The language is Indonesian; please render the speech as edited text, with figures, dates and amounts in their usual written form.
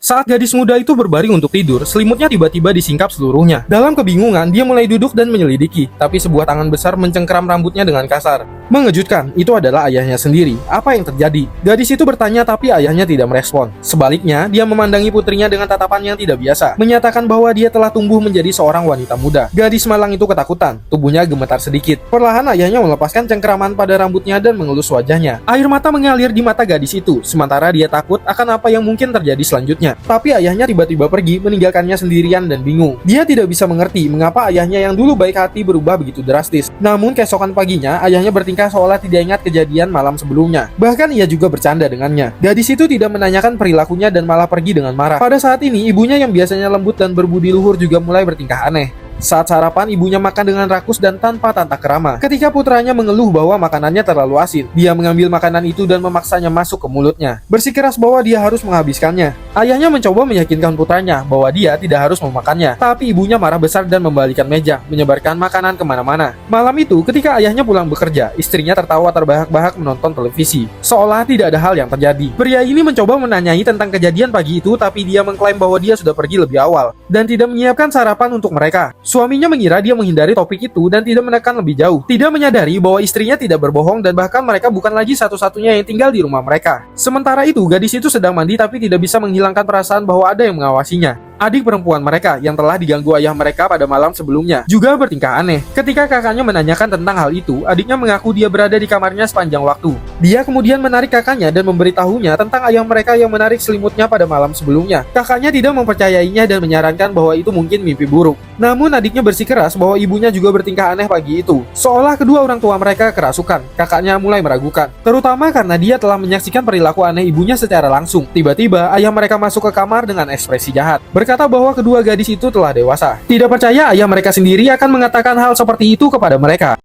Saat gadis muda itu berbaring untuk tidur, selimutnya tiba-tiba disingkap seluruhnya. Dalam kebingungan, dia mulai duduk dan menyelidiki, tapi sebuah tangan besar mencengkeram rambutnya dengan kasar. Mengejutkan, itu adalah ayahnya sendiri. Apa yang terjadi? Gadis itu bertanya tapi ayahnya tidak merespon. Sebaliknya, dia memandangi putrinya dengan tatapan yang tidak biasa, menyatakan bahwa dia telah tumbuh menjadi seorang wanita muda. Gadis malang itu ketakutan, tubuhnya gemetar sedikit. Perlahan ayahnya melepaskan cengkeraman pada rambutnya dan mengelus wajahnya. Air mata mengalir di mata gadis itu, sementara dia takut akan apa yang mungkin terjadi selanjutnya. Tapi ayahnya tiba-tiba pergi, meninggalkannya sendirian dan bingung. Dia tidak bisa mengerti mengapa ayahnya yang dulu baik hati berubah begitu drastis. Namun keesokan paginya, ayahnya bertingkah seolah tidak ingat kejadian malam sebelumnya. Bahkan ia juga bercanda dengannya. Gadis itu tidak menanyakan perilakunya dan malah pergi dengan marah. Pada saat ini, ibunya yang biasanya lembut dan berbudi luhur juga mulai bertingkah aneh. Saat sarapan, ibunya makan dengan rakus dan tanpa tata krama. Ketika putranya mengeluh bahwa makanannya terlalu asin, dia mengambil makanan itu dan memaksanya masuk ke mulutnya, bersikeras bahwa dia harus menghabiskannya. Ayahnya mencoba meyakinkan putranya bahwa dia tidak harus memakannya, tapi ibunya marah besar dan membalikan meja, menyebarkan makanan kemana-mana. Malam itu, ketika ayahnya pulang bekerja, istrinya tertawa terbahak-bahak menonton televisi, seolah tidak ada hal yang terjadi. Pria ini mencoba menanyai tentang kejadian pagi itu, tapi dia mengklaim bahwa dia sudah pergi lebih awal dan tidak menyiapkan sarapan untuk mereka. Suaminya mengira dia menghindari topik itu dan tidak menekan lebih jauh. Tidak menyadari bahwa istrinya tidak berbohong dan bahkan mereka bukan lagi satu-satunya yang tinggal di rumah mereka. Sementara itu, gadis itu sedang mandi tapi tidak bisa menghilangkan perasaan bahwa ada yang mengawasinya. Adik perempuan mereka yang telah diganggu ayah mereka pada malam sebelumnya juga bertingkah aneh. Ketika kakaknya menanyakan tentang hal itu, adiknya mengaku dia berada di kamarnya sepanjang waktu. Dia kemudian menarik kakaknya dan memberitahunya tentang ayah mereka yang menarik selimutnya pada malam sebelumnya. Kakaknya tidak mempercayainya dan menyarankan bahwa itu mungkin mimpi buruk. Namun adiknya bersikeras bahwa ibunya juga bertingkah aneh pagi itu. Seolah kedua orang tua mereka kerasukan, kakaknya mulai meragukan. Terutama karena dia telah menyaksikan perilaku aneh ibunya secara langsung. Tiba-tiba ayah mereka masuk ke kamar dengan ekspresi jahat, berkata bahwa kedua gadis itu telah dewasa. Tidak percaya ayah mereka sendiri akan mengatakan hal seperti itu kepada mereka.